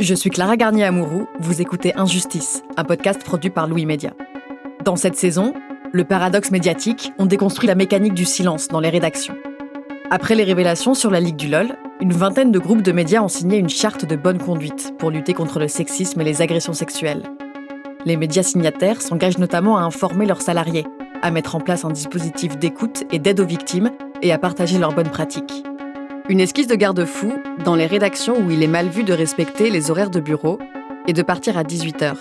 Je suis Clara Garnier-Amouroux, vous écoutez Injustice, un podcast produit par Louis Média. Dans cette saison, le paradoxe médiatique, on déconstruit la mécanique du silence dans les rédactions. Après les révélations sur la Ligue du LOL, une vingtaine de groupes de médias ont signé une charte de bonne conduite pour lutter contre le sexisme et les agressions sexuelles. Les médias signataires s'engagent notamment à informer leurs salariés, à mettre en place un dispositif d'écoute et d'aide aux victimes et à partager leurs bonnes pratiques. Une esquisse de garde-fou dans les rédactions où il est mal vu de respecter les horaires de bureau et de partir à 18h,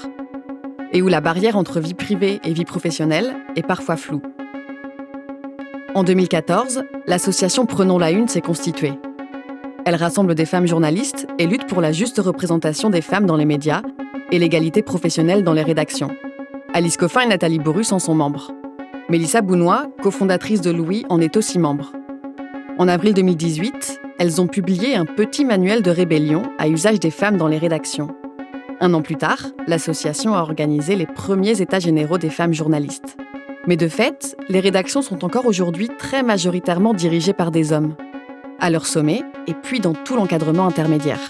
et où la barrière entre vie privée et vie professionnelle est parfois floue. En 2014, l'association Prenons la Une s'est constituée. Elle rassemble des femmes journalistes et lutte pour la juste représentation des femmes dans les médias et l'égalité professionnelle dans les rédactions. Alice Coffin et Nathalie Borus en sont membres. Mélissa Bounois, cofondatrice de Louis, en est aussi membre. En avril 2018, elles ont publié un petit manuel de rébellion à usage des femmes dans les rédactions. Un an plus tard, l'association a organisé les premiers états généraux des femmes journalistes. Mais de fait, les rédactions sont encore aujourd'hui très majoritairement dirigées par des hommes, à leur sommet et puis dans tout l'encadrement intermédiaire.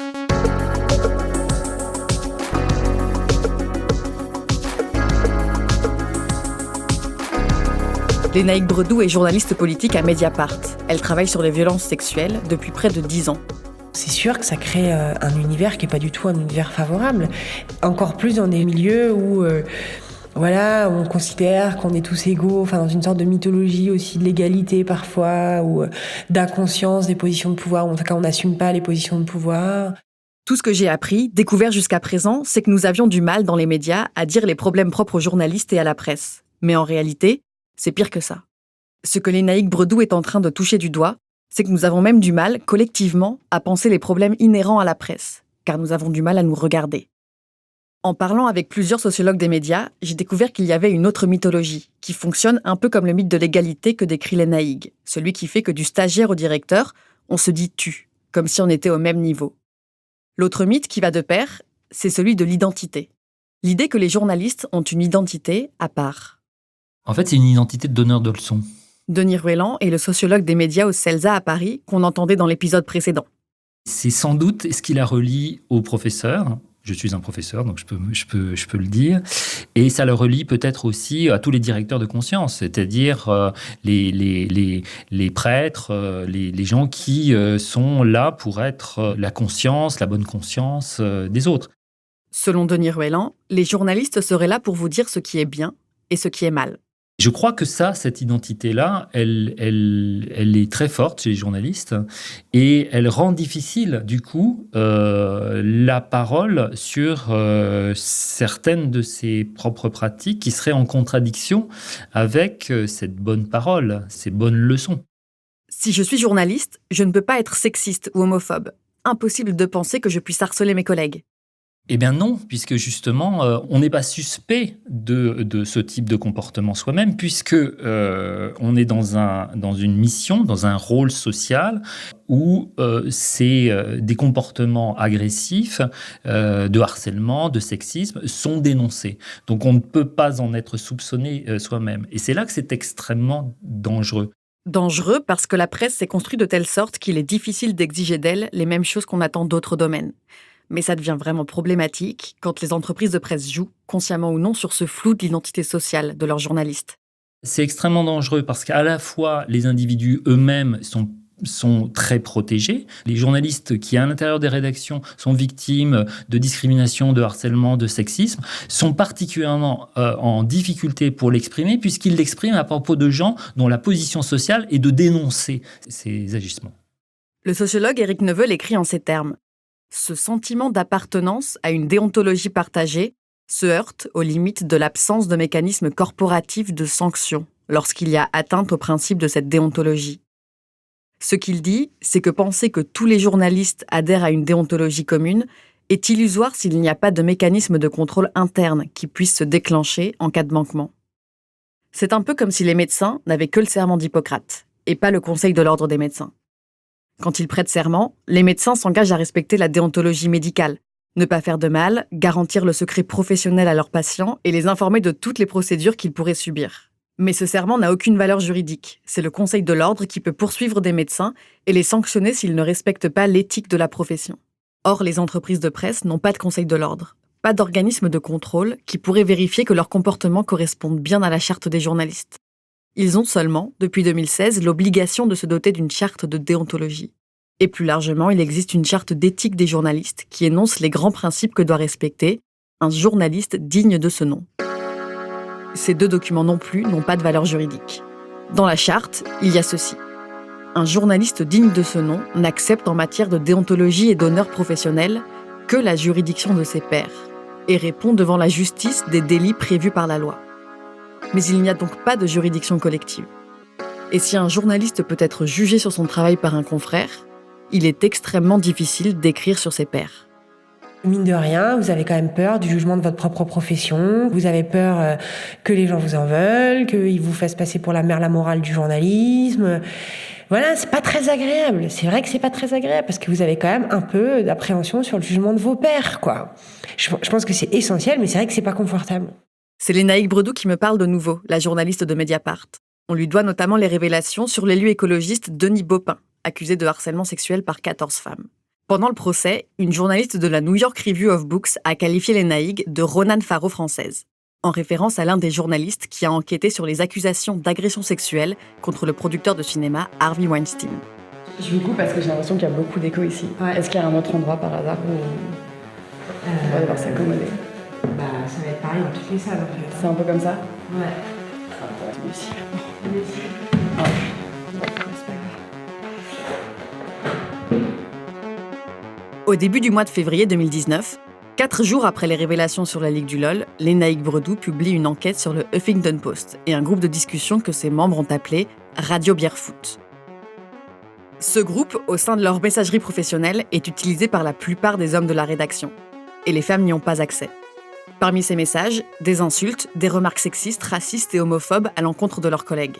Lénaïque Bredou est journaliste politique à Mediapart. Elle travaille sur les violences sexuelles depuis près de 10 ans. C'est sûr que ça crée un univers qui n'est pas du tout un univers favorable. Encore plus dans des milieux où on considère qu'on est tous égaux, dans une sorte de mythologie aussi de l'égalité parfois, ou d'inconscience des positions de pouvoir, ou en tout cas on n'assume pas les positions de pouvoir. Tout ce que j'ai appris, découvert jusqu'à présent, c'est que nous avions du mal dans les médias à dire les problèmes propres aux journalistes et à la presse. Mais en réalité, c'est pire que ça. Ce que Lénaïque Bredou est en train de toucher du doigt, c'est que nous avons même du mal, collectivement, à penser les problèmes inhérents à la presse, car nous avons du mal à nous regarder. En parlant avec plusieurs sociologues des médias, j'ai découvert qu'il y avait une autre mythologie, qui fonctionne un peu comme le mythe de l'égalité que décrit Lénaïque, celui qui fait que du stagiaire au directeur, on se dit « tu », comme si on était au même niveau. L'autre mythe qui va de pair, c'est celui de l'identité. L'idée que les journalistes ont une identité à part. En fait, c'est une identité de donneur de leçons. Denis Ruelland est le sociologue des médias au CELSA à Paris, qu'on entendait dans l'épisode précédent. C'est sans doute ce qui la relie aux professeurs. Je suis un professeur, donc je peux le dire. Et ça le relie peut-être aussi à tous les directeurs de conscience, c'est-à-dire les prêtres, les gens qui sont là pour être la conscience, la bonne conscience des autres. Selon Denis Ruelland, les journalistes seraient là pour vous dire ce qui est bien et ce qui est mal. Je crois que cette identité-là, elle est très forte chez les journalistes et elle rend difficile, du coup, la parole sur certaines de ses propres pratiques qui seraient en contradiction avec cette bonne parole, ces bonnes leçons. Si je suis journaliste, je ne peux pas être sexiste ou homophobe. Impossible de penser que je puisse harceler mes collègues. Eh bien non, puisque justement, on n'est pas suspect de ce type de comportement soi-même, puisque on est dans une mission, dans un rôle social où des comportements agressifs, de harcèlement, de sexisme, sont dénoncés. Donc on ne peut pas en être soupçonné soi-même. Et c'est là que c'est extrêmement dangereux. Dangereux parce que la presse s'est construite de telle sorte qu'il est difficile d'exiger d'elle les mêmes choses qu'on attend d'autres domaines. Mais ça devient vraiment problématique quand les entreprises de presse jouent, consciemment ou non, sur ce flou de l'identité sociale de leurs journalistes. C'est extrêmement dangereux parce qu'à la fois, les individus eux-mêmes sont très protégés. Les journalistes qui, à l'intérieur des rédactions, sont victimes de discrimination, de harcèlement, de sexisme, sont particulièrement en difficulté pour l'exprimer, puisqu'ils l'expriment à propos de gens dont la position sociale est de dénoncer ces agissements. Le sociologue Éric Neveu l'écrit en ces termes. Ce sentiment d'appartenance à une déontologie partagée se heurte aux limites de l'absence de mécanismes corporatifs de sanction lorsqu'il y a atteinte au principe de cette déontologie. Ce qu'il dit, c'est que penser que tous les journalistes adhèrent à une déontologie commune est illusoire s'il n'y a pas de mécanisme de contrôle interne qui puisse se déclencher en cas de manquement. C'est un peu comme si les médecins n'avaient que le serment d'Hippocrate et pas le Conseil de l'ordre des médecins. Quand ils prêtent serment, les médecins s'engagent à respecter la déontologie médicale, ne pas faire de mal, garantir le secret professionnel à leurs patients et les informer de toutes les procédures qu'ils pourraient subir. Mais ce serment n'a aucune valeur juridique. C'est le Conseil de l'ordre qui peut poursuivre des médecins et les sanctionner s'ils ne respectent pas l'éthique de la profession. Or, les entreprises de presse n'ont pas de conseil de l'ordre, pas d'organisme de contrôle qui pourrait vérifier que leurs comportements correspondent bien à la charte des journalistes. Ils ont seulement, depuis 2016, l'obligation de se doter d'une charte de déontologie. Et plus largement, il existe une charte d'éthique des journalistes qui énonce les grands principes que doit respecter un journaliste digne de ce nom. Ces 2 documents non plus n'ont pas de valeur juridique. Dans la charte, il y a ceci. Un journaliste digne de ce nom n'accepte en matière de déontologie et d'honneur professionnel que la juridiction de ses pairs et répond devant la justice des délits prévus par la loi. Mais il n'y a donc pas de juridiction collective. Et si un journaliste peut être jugé sur son travail par un confrère, il est extrêmement difficile d'écrire sur ses pairs. Mine de rien, vous avez quand même peur du jugement de votre propre profession, vous avez peur que les gens vous en veulent, qu'ils vous fassent passer pour la mère morale du journalisme. Voilà, c'est pas très agréable. C'est vrai que c'est pas très agréable parce que vous avez quand même un peu d'appréhension sur le jugement de vos pairs, quoi. Je pense que c'est essentiel, mais c'est vrai que c'est pas confortable. C'est Lénaïque Bredou qui me parle de nouveau, la journaliste de Mediapart. On lui doit notamment les révélations sur l'élu écologiste Denis Baupin, accusé de harcèlement sexuel par 14 femmes. Pendant le procès, une journaliste de la New York Review of Books a qualifié Lénaïque de Ronan Farrow française, en référence à l'un des journalistes qui a enquêté sur les accusations d'agression sexuelle contre le producteur de cinéma Harvey Weinstein. Je me coupe parce que j'ai l'impression qu'il y a beaucoup d'écho ici. Ouais. Est-ce qu'il y a un autre endroit par hasard où on va devoir s'accommoder? Ça va être pareil dans toutes les salles en fait. C'est un peu comme ça? Ouais. Au début du mois de février 2019, 4 jours après les révélations sur la Ligue du LOL, Lénaïque Bredou publie une enquête sur le Huffington Post et un groupe de discussion que ses membres ont appelé Radio Bière Foot. Ce groupe, au sein de leur messagerie professionnelle, est utilisé par la plupart des hommes de la rédaction. Et les femmes n'y ont pas accès. Parmi ces messages, des insultes, des remarques sexistes, racistes et homophobes à l'encontre de leurs collègues.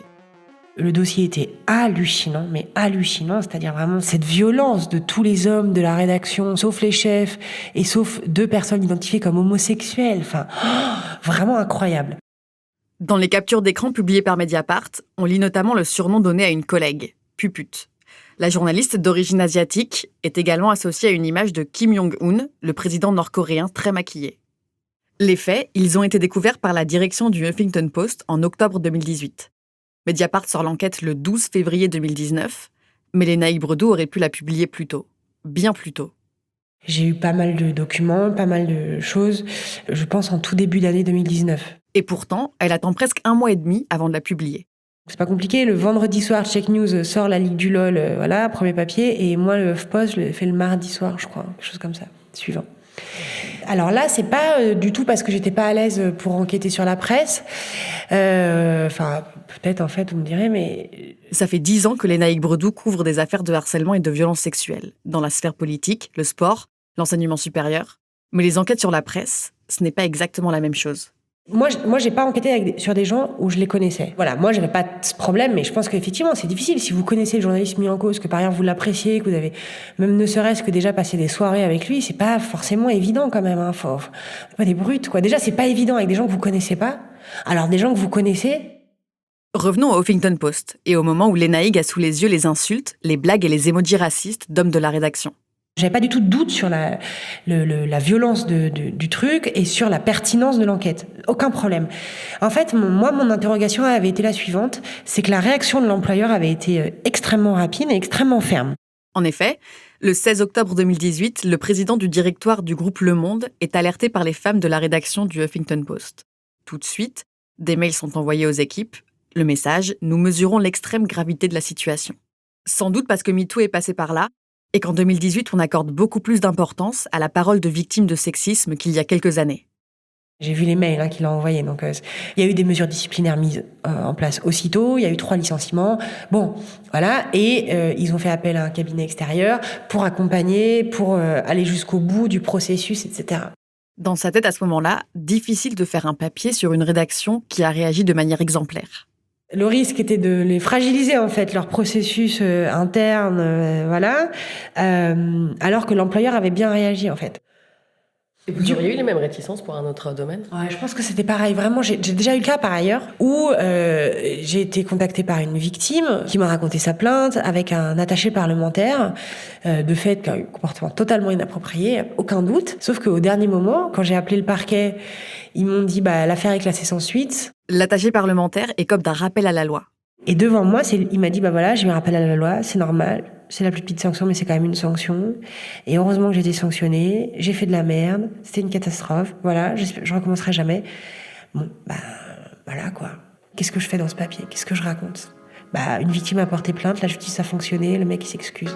Le dossier était hallucinant, mais hallucinant, c'est-à-dire vraiment cette violence de tous les hommes de la rédaction, sauf les chefs et sauf 2 personnes identifiées comme homosexuelles. Enfin, vraiment incroyable. Dans les captures d'écran publiées par Mediapart, on lit notamment le surnom donné à une collègue, Puput. La journaliste d'origine asiatique est également associée à une image de Kim Jong-un, le président nord-coréen très maquillé. Les faits, ils ont été découverts par la direction du Huffington Post en octobre 2018. Mediapart sort l'enquête le 12 février 2019, mais Lénaïque Bredou aurait pu la publier plus tôt, bien plus tôt. J'ai eu pas mal de documents, pas mal de choses, je pense en tout début d'année 2019. Et pourtant, elle attend presque 1 mois et demi avant de la publier. C'est pas compliqué, le vendredi soir, Check News sort la Ligue du LOL, voilà, premier papier, et moi, le HuffPost, je le fais le mardi soir, je crois, quelque chose comme ça, suivant. Alors là, c'est pas du tout parce que j'étais pas à l'aise pour enquêter sur la presse. Peut-être en fait, vous me direz, mais... Ça fait 10 ans que Lénaïque Bredou couvre des affaires de harcèlement et de violences sexuelles, dans la sphère politique, le sport, l'enseignement supérieur. Mais les enquêtes sur la presse, ce n'est pas exactement la même chose. Moi, j'ai pas enquêté sur des gens où je les connaissais. Voilà, moi, j'avais pas ce problème, mais je pense qu'effectivement, c'est difficile. Si vous connaissez le journaliste mis en cause, que par ailleurs vous l'appréciez, que vous avez même ne serait-ce que déjà passé des soirées avec lui, c'est pas forcément évident quand même. Faut pas des brutes, quoi. Déjà, c'est pas évident avec des gens que vous connaissez pas. Alors, des gens que vous connaissez... Revenons au Huffington Post, et au moment où Lénaïque a sous les yeux les insultes, les blagues et les emojis racistes d'hommes de la rédaction. J'avais pas du tout de doute sur la violence du truc et sur la pertinence de l'enquête. Aucun problème. En fait, mon interrogation avait été la suivante, c'est que la réaction de l'employeur avait été extrêmement rapide et extrêmement ferme. En effet, le 16 octobre 2018, le président du directoire du groupe Le Monde est alerté par les femmes de la rédaction du Huffington Post. Tout de suite, des mails sont envoyés aux équipes. Le message « Nous mesurons l'extrême gravité de la situation ». Sans doute parce que MeToo est passé par là, et qu'en 2018, on accorde beaucoup plus d'importance à la parole de victimes de sexisme qu'il y a quelques années. J'ai vu les mails qu'il a envoyés. Donc, il y a eu des mesures disciplinaires mises en place aussitôt. Il y a eu 3 licenciements. Bon, voilà. Et ils ont fait appel à un cabinet extérieur pour accompagner, pour aller jusqu'au bout du processus, etc. Dans sa tête, à ce moment-là, difficile de faire un papier sur une rédaction qui a réagi de manière exemplaire. Le risque était de les fragiliser, en fait, leur processus interne, voilà, alors que l'employeur avait bien réagi, en fait. Et vous auriez eu les mêmes réticences pour un autre domaine ? Ouais, je pense que c'était pareil. Vraiment, j'ai déjà eu le cas par ailleurs où j'ai été contactée par une victime qui m'a raconté sa plainte avec un attaché parlementaire de fait qu'un comportement totalement inapproprié, aucun doute. Sauf qu'au dernier moment, quand j'ai appelé le parquet, ils m'ont dit l'affaire est classée sans suite. L'attaché parlementaire est comme d'un rappel à la loi. Et devant moi, il m'a dit j'ai eu un rappel à la loi, c'est normal. C'est la plus petite sanction, mais c'est quand même une sanction. Et heureusement que j'ai été sanctionnée. J'ai fait de la merde. C'était une catastrophe. Voilà, je recommencerai jamais. Bon, voilà quoi. Qu'est-ce que je fais dans ce papier ? Qu'est-ce que je raconte ? Une victime a porté plainte, la justice a fonctionné, le mec il s'excuse.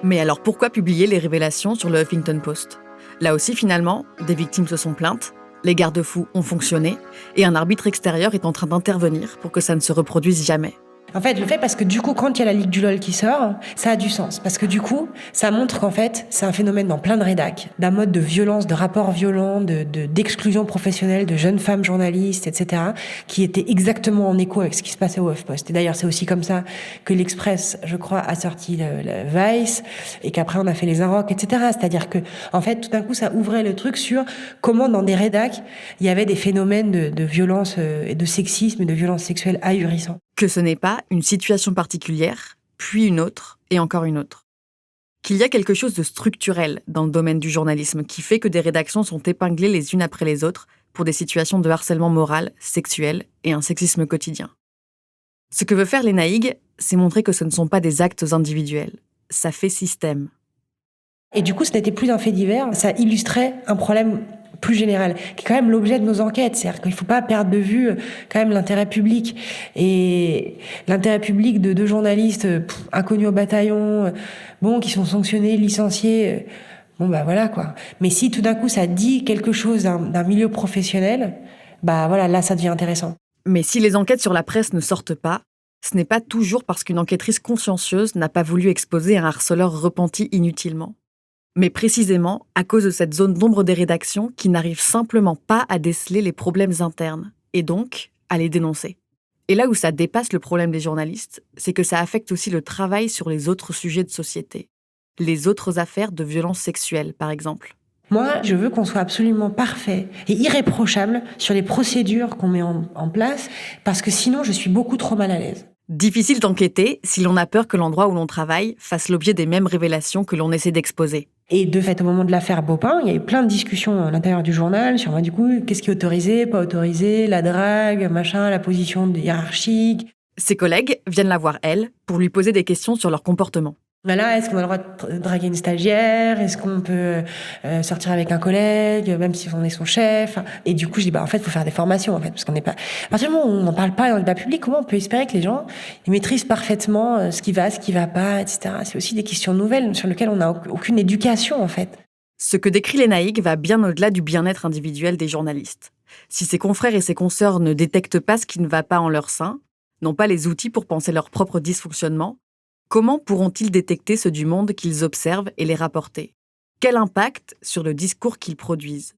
Mais alors pourquoi publier les révélations sur le Huffington Post ? Là aussi, finalement, des victimes se sont plaintes, les garde-fous ont fonctionné, et un arbitre extérieur est en train d'intervenir pour que ça ne se reproduise jamais. En fait, je le fais parce que du coup, quand il y a la Ligue du LOL qui sort, ça a du sens. Parce que du coup, ça montre qu'en fait, c'est un phénomène dans plein de rédacs, d'un mode de violence, de rapports violents, d'exclusion professionnelle de jeunes femmes journalistes, etc., qui était exactement en écho avec ce qui se passait au HuffPost. Et d'ailleurs, c'est aussi comme ça que l'Express, je crois, a sorti le Vice, et qu'après on a fait les Inrocks, etc. C'est-à-dire que, en fait, tout d'un coup, ça ouvrait le truc sur comment dans des rédacs, il y avait des phénomènes de violence et de sexisme et de violence sexuelle ahurissants. Que ce n'est pas une situation particulière, puis une autre, et encore une autre. Qu'il y a quelque chose de structurel dans le domaine du journalisme qui fait que des rédactions sont épinglées les unes après les autres pour des situations de harcèlement moral, sexuel et un sexisme quotidien. Ce que veut faire l'ENAIG, c'est montrer que ce ne sont pas des actes individuels. Ça fait système. Et du coup, ce n'était plus un fait divers, ça illustrait un problème plus général, qui est quand même l'objet de nos enquêtes. C'est-à-dire qu'il ne faut pas perdre de vue quand même l'intérêt public. Et l'intérêt public de deux journalistes inconnus au bataillon, qui sont sanctionnés, licenciés, voilà quoi. Mais si tout d'un coup ça dit quelque chose d'un milieu professionnel, là ça devient intéressant. Mais si les enquêtes sur la presse ne sortent pas, ce n'est pas toujours parce qu'une enquêtrice consciencieuse n'a pas voulu exposer un harceleur repenti inutilement. Mais précisément à cause de cette zone d'ombre des rédactions qui n'arrive simplement pas à déceler les problèmes internes, et donc à les dénoncer. Et là où ça dépasse le problème des journalistes, c'est que ça affecte aussi le travail sur les autres sujets de société. Les autres affaires de violences sexuelles, par exemple. Moi, je veux qu'on soit absolument parfait et irréprochable sur les procédures qu'on met en place, parce que sinon je suis beaucoup trop mal à l'aise. Difficile d'enquêter si l'on a peur que l'endroit où l'on travaille fasse l'objet des mêmes révélations que l'on essaie d'exposer. Et de fait, au moment de l'affaire Baupin, il y a eu plein de discussions à l'intérieur du journal sur, du coup, qu'est-ce qui est autorisé, pas autorisé, la drague, la position hiérarchique. Ses collègues viennent la voir, elle, pour lui poser des questions sur leur comportement. Là, est-ce qu'on a le droit de draguer une stagiaire ? Est-ce qu'on peut sortir avec un collègue, même si on est son chef ? Et du coup, je dis, en fait, il faut faire des formations, en fait, parce qu'on n'est pas... À partir du moment où on n'en parle pas dans le débat public, comment on peut espérer que les gens ils maîtrisent parfaitement ce qui va pas, etc. C'est aussi des questions nouvelles sur lesquelles on n'a aucune éducation, en fait. Ce que décrit l'ENAIG va bien au-delà du bien-être individuel des journalistes. Si ses confrères et ses consoeurs ne détectent pas ce qui ne va pas en leur sein, n'ont pas les outils pour penser leur propre dysfonctionnement, comment pourront-ils détecter ceux du monde qu'ils observent et les rapporter ? Quel impact sur le discours qu'ils produisent ?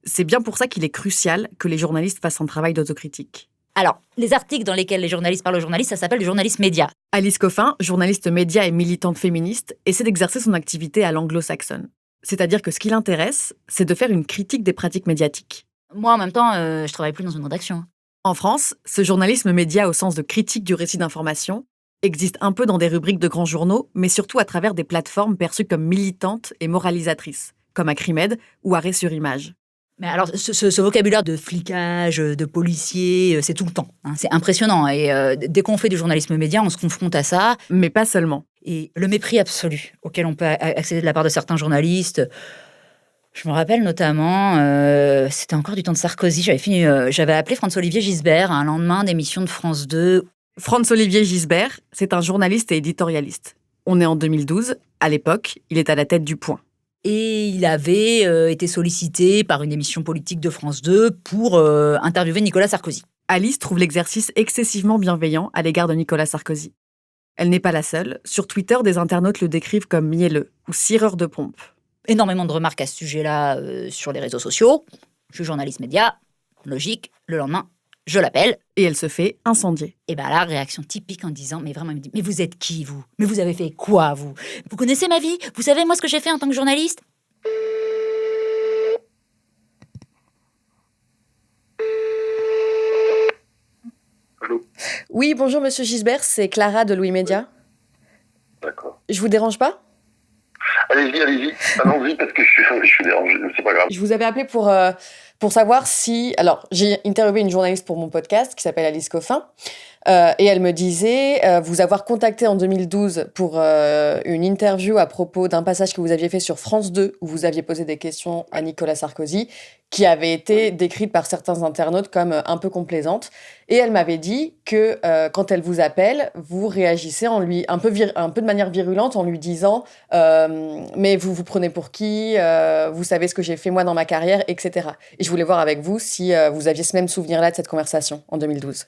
C'est bien pour ça qu'il est crucial que les journalistes fassent un travail d'autocritique. Alors, les articles dans lesquels les journalistes parlent aux journalistes, ça s'appelle du journalisme média. Alice Coffin, journaliste média et militante féministe, essaie d'exercer son activité à l'anglo-saxonne. C'est-à-dire que ce qui l'intéresse, c'est de faire une critique des pratiques médiatiques. Moi, en même temps, je travaille plus dans une rédaction. En France, ce journalisme média au sens de critique du récit d'information existe un peu dans des rubriques de grands journaux, mais surtout à travers des plateformes perçues comme militantes et moralisatrices, comme Acrimed ou Arrêt sur Image. Mais alors, ce vocabulaire de flicage, de policier, c'est tout le temps. C'est impressionnant. Et dès qu'on fait du journalisme média, on se confronte à ça. Mais pas seulement. Et le mépris absolu auquel on peut accéder de la part de certains journalistes. Je me rappelle notamment, c'était encore du temps de Sarkozy, j'avais appelé François-Olivier Gisbert un lendemain d'émission de France 2. François-Olivier Gisbert, c'est un journaliste et éditorialiste. On est en 2012. À l'époque, il est à la tête du Point. Et il avait été sollicité par une émission politique de France 2 pour interviewer Nicolas Sarkozy. Alice trouve l'exercice excessivement bienveillant à l'égard de Nicolas Sarkozy. Elle n'est pas la seule. Sur Twitter, des internautes le décrivent comme mielleux ou cireur de pompe. Énormément de remarques à ce sujet-là sur les réseaux sociaux. Je suis journaliste média, logique, le lendemain, je l'appelle. Et elle se fait incendier. Et là, réaction typique en disant, mais vraiment, il me dit, mais vous êtes qui, vous ? Mais vous avez fait quoi, vous ? Vous connaissez ma vie ? Vous savez, moi, ce que j'ai fait en tant que journaliste ? Allô. Oui, bonjour Monsieur Gisbert, c'est Clara de Louis Média. D'accord. Je vous dérange pas ? Allez-y. Allons-y parce que je suis dérangé, mais c'est pas grave. Je vous avais appelé pour savoir si... Alors, j'ai interviewé une journaliste pour mon podcast qui s'appelle Alice Coffin. Et elle me disait vous avoir contacté en 2012 pour une interview à propos d'un passage que vous aviez fait sur France 2 où vous aviez posé des questions à Nicolas Sarkozy qui avait été décrite par certains internautes comme un peu complaisante. Et elle m'avait dit que quand elle vous appelle, vous réagissez en lui un peu de manière virulente en lui disant mais vous prenez pour qui vous savez ce que j'ai fait moi dans ma carrière, etc. Et je voulais voir avec vous si vous aviez ce même souvenir-là de cette conversation en 2012.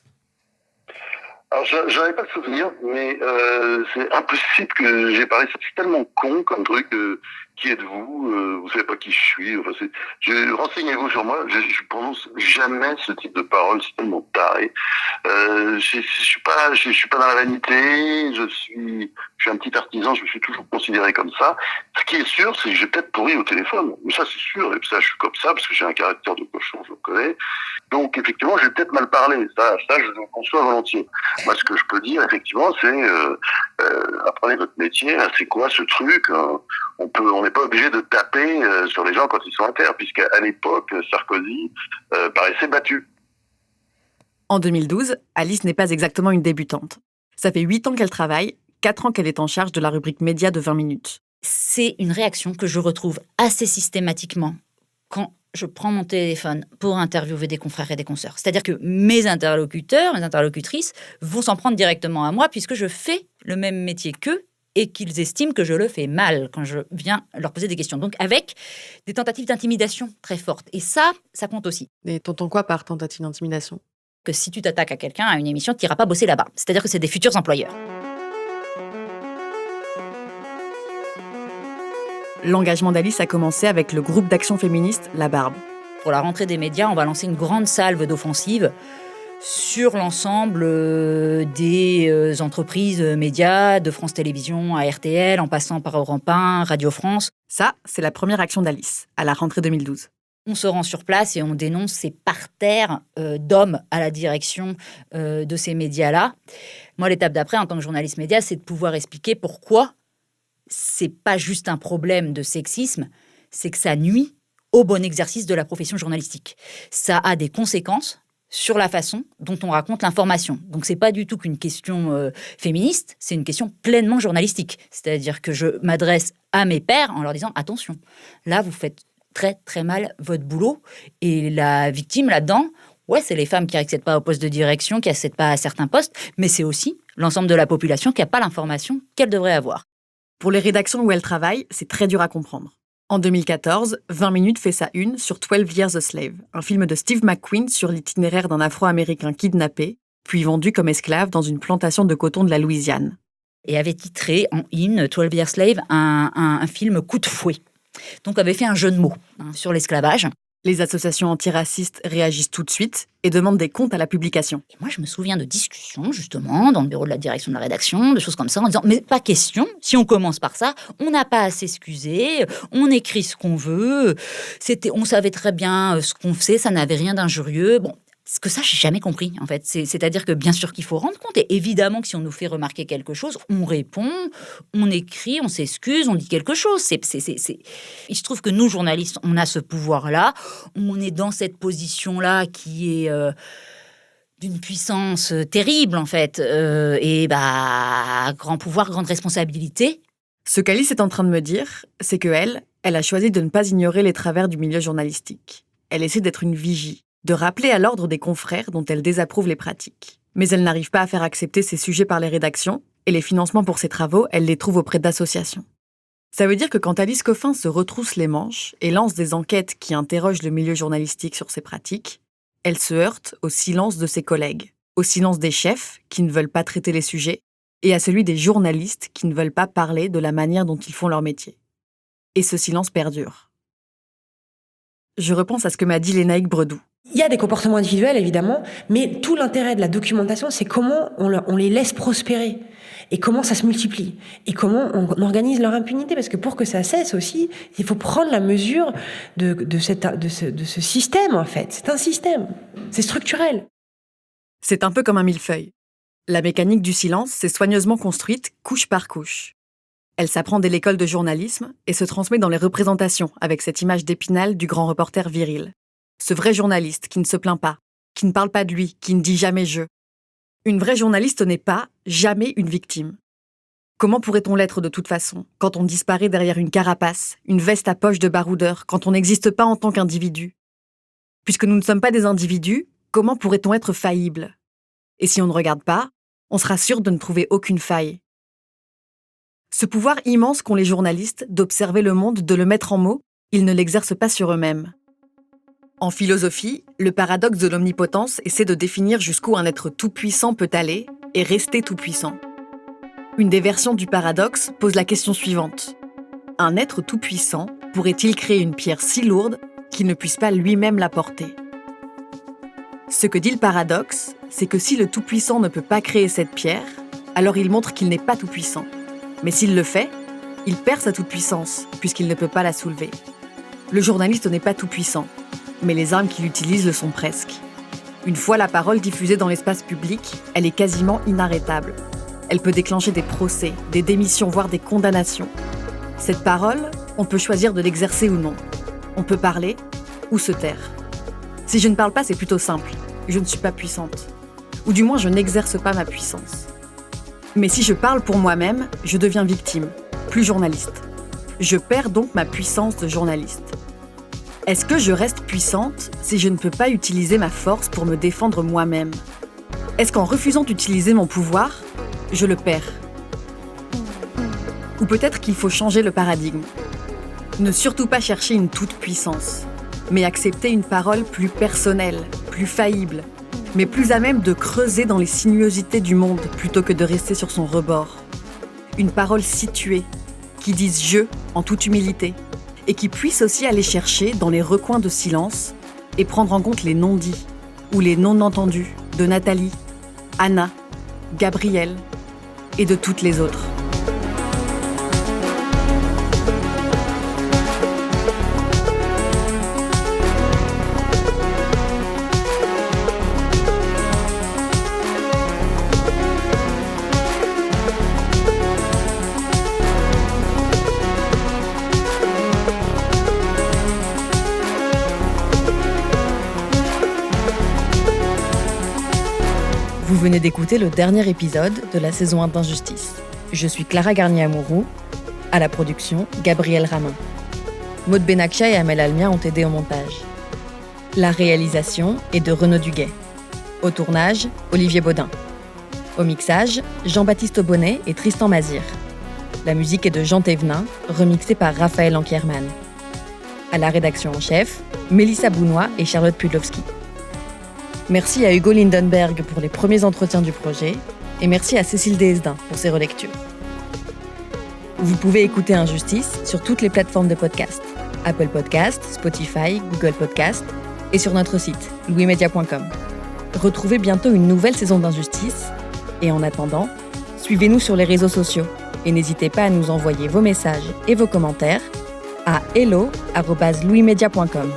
Alors, j'en avais pas de souvenir, mais c'est impossible que j'ai parlé. C'est tellement con comme truc. Qui êtes-vous Vous savez pas qui je suis. Enfin, renseignez-vous sur moi. Je prononce jamais ce type de paroles. C'est tellement taré. Je suis pas dans la vanité. Je suis un petit artisan. Je me suis toujours considéré comme ça. Ce qui est sûr, c'est que j'ai peut-être pourri au téléphone. Mais ça, c'est sûr. Et ça, je suis comme ça parce que j'ai un caractère de cochon. Je le connais. Donc, effectivement, j'ai peut-être mal parlé. Ça, je le conçois volontiers. Moi, ce que je peux dire, effectivement, c'est apprenez votre métier. C'est quoi ce truc on n'est pas obligé de taper sur les gens quand ils sont à terre, puisqu'à l'époque, Sarkozy paraissait battu. En 2012, Alice n'est pas exactement une débutante. Ça fait 8 ans qu'elle travaille, 4 ans qu'elle est en charge de la rubrique média de 20 minutes. C'est une réaction que je retrouve assez systématiquement quand je prends mon téléphone pour interviewer des confrères et des consoeurs. C'est-à-dire que mes interlocuteurs, mes interlocutrices vont s'en prendre directement à moi puisque je fais le même métier qu'eux et qu'ils estiment que je le fais mal quand je viens leur poser des questions. Donc avec des tentatives d'intimidation très fortes. Et ça compte aussi. Et t'entends quoi par tentative d'intimidation ? Que si tu t'attaques à quelqu'un, à une émission, tu n'iras pas bosser là-bas. C'est-à-dire que c'est des futurs employeurs. L'engagement d'Alice a commencé avec le groupe d'action féministe La Barbe. Pour la rentrée des médias, on va lancer une grande salve d'offensive sur l'ensemble des entreprises médias, de France Télévisions à RTL, en passant par Europe 1, Radio France. Ça, c'est la première action d'Alice, à la rentrée 2012. On se rend sur place et on dénonce ces parterres d'hommes à la direction de ces médias-là. Moi, l'étape d'après, en tant que journaliste média, c'est de pouvoir expliquer pourquoi c'est pas juste un problème de sexisme, c'est que ça nuit au bon exercice de la profession journalistique. Ça a des conséquences sur la façon dont on raconte l'information. Donc, c'est pas du tout qu'une question féministe, c'est une question pleinement journalistique. C'est-à-dire que je m'adresse à mes pairs en leur disant « Attention, là, vous faites très, très mal votre boulot. » Et la victime, là-dedans, ouais, c'est les femmes qui n'accèdent pas au poste de direction, qui n'accèdent pas à certains postes, mais c'est aussi l'ensemble de la population qui n'a pas l'information qu'elle devrait avoir. Pour les rédactions où elle travaille, c'est très dur à comprendre. En 2014, 20 minutes fait sa une sur 12 Years a Slave, un film de Steve McQueen sur l'itinéraire d'un Afro-Américain kidnappé, puis vendu comme esclave dans une plantation de coton de la Louisiane. Et avait titré en in 12 Years a Slave un film coup de fouet. Donc avait fait un jeu de mots sur l'esclavage. Les associations antiracistes réagissent tout de suite et demandent des comptes à la publication. Et moi, je me souviens de discussions, justement, dans le bureau de la direction de la rédaction, de choses comme ça, en disant « Mais pas question, si on commence par ça, on n'a pas à s'excuser, on écrit ce qu'on veut, on savait très bien ce qu'on faisait, ça n'avait rien d'injurieux. » Bon, ce que ça, j'ai jamais compris, en fait. C'est-à-dire que, bien sûr qu'il faut rendre compte. Et évidemment que si on nous fait remarquer quelque chose, on répond, on écrit, on s'excuse, on dit quelque chose. Il se trouve que nous, journalistes, on a ce pouvoir-là. On est dans cette position-là qui est d'une puissance terrible, en fait. Grand pouvoir, grande responsabilité. Ce qu'Alice est en train de me dire, c'est qu'elle a choisi de ne pas ignorer les travers du milieu journalistique. Elle essaie d'être une vigie, de rappeler à l'ordre des confrères dont elle désapprouve les pratiques. Mais elle n'arrive pas à faire accepter ces sujets par les rédactions, et les financements pour ses travaux, elle les trouve auprès d'associations. Ça veut dire que quand Alice Coffin se retrousse les manches et lance des enquêtes qui interrogent le milieu journalistique sur ses pratiques, elle se heurte au silence de ses collègues, au silence des chefs qui ne veulent pas traiter les sujets, et à celui des journalistes qui ne veulent pas parler de la manière dont ils font leur métier. Et ce silence perdure. Je repense à ce que m'a dit Lénaïque Bredou. Il y a des comportements individuels, évidemment, mais tout l'intérêt de la documentation, c'est comment on les laisse prospérer et comment ça se multiplie et comment on organise leur impunité. Parce que pour que ça cesse aussi, il faut prendre la mesure de ce système, en fait. C'est un système, c'est structurel. C'est un peu comme un millefeuille. La mécanique du silence s'est soigneusement construite couche par couche. Elle s'apprend dès l'école de journalisme et se transmet dans les représentations avec cette image d'Épinal du grand reporter viril. Ce vrai journaliste qui ne se plaint pas, qui ne parle pas de lui, qui ne dit jamais « je ». Une vraie journaliste n'est pas, jamais une victime. Comment pourrait-on l'être de toute façon, quand on disparaît derrière une carapace, une veste à poche de baroudeur, quand on n'existe pas en tant qu'individu ? Puisque nous ne sommes pas des individus, comment pourrait-on être faillible ? Et si on ne regarde pas, on sera sûr de ne trouver aucune faille. Ce pouvoir immense qu'ont les journalistes d'observer le monde, de le mettre en mots, ils ne l'exercent pas sur eux-mêmes. En philosophie, le paradoxe de l'omnipotence essaie de définir jusqu'où un être tout-puissant peut aller et rester tout-puissant. Une des versions du paradoxe pose la question suivante. Un être tout-puissant pourrait-il créer une pierre si lourde qu'il ne puisse pas lui-même la porter ? Ce que dit le paradoxe, c'est que si le tout-puissant ne peut pas créer cette pierre, alors il montre qu'il n'est pas tout-puissant. Mais s'il le fait, il perd sa toute-puissance, puisqu'il ne peut pas la soulever. Le journaliste n'est pas tout-puissant, mais les armes qu'il utilise le sont presque. Une fois la parole diffusée dans l'espace public, elle est quasiment inarrêtable. Elle peut déclencher des procès, des démissions, voire des condamnations. Cette parole, on peut choisir de l'exercer ou non. On peut parler ou se taire. Si je ne parle pas, c'est plutôt simple. Je ne suis pas puissante. Ou du moins, je n'exerce pas ma puissance. Mais si je parle pour moi-même, je deviens victime, plus journaliste. Je perds donc ma puissance de journaliste. Est-ce que je reste puissante si je ne peux pas utiliser ma force pour me défendre moi-même ? Est-ce qu'en refusant d'utiliser mon pouvoir, je le perds ? Ou peut-être qu'il faut changer le paradigme. Ne surtout pas chercher une toute-puissance, mais accepter une parole plus personnelle, plus faillible, mais plus à même de creuser dans les sinuosités du monde plutôt que de rester sur son rebord. Une parole située, qui dise « je » en toute humilité, et qui puisse aussi aller chercher dans les recoins de silence et prendre en compte les non-dits ou les non-entendus de Nathalie, Anna, Gabrielle et de toutes les autres. Vous venez d'écouter le dernier épisode de la saison 1 d'Injustice. Je suis Clara Garnier-Amouroux, à la production, Gabriel Ramin. Maud Benakcha et Amel Almia ont aidé au montage. La réalisation est de Renaud Duguay. Au tournage, Olivier Baudin. Au mixage, Jean-Baptiste Aubonnet et Tristan Mazir. La musique est de Jean Thévenin, remixée par Raphaël Ankierman. À la rédaction en chef, Mélissa Bounois et Charlotte Pudlowski. Merci à Hugo Lindenberg pour les premiers entretiens du projet et merci à Cécile Desdin pour ses relectures. Vous pouvez écouter Injustice sur toutes les plateformes de podcast, Apple Podcast, Spotify, Google Podcast et sur notre site louismedia.com. Retrouvez bientôt une nouvelle saison d'Injustice et en attendant, suivez-nous sur les réseaux sociaux et n'hésitez pas à nous envoyer vos messages et vos commentaires à hello@louismedia.com.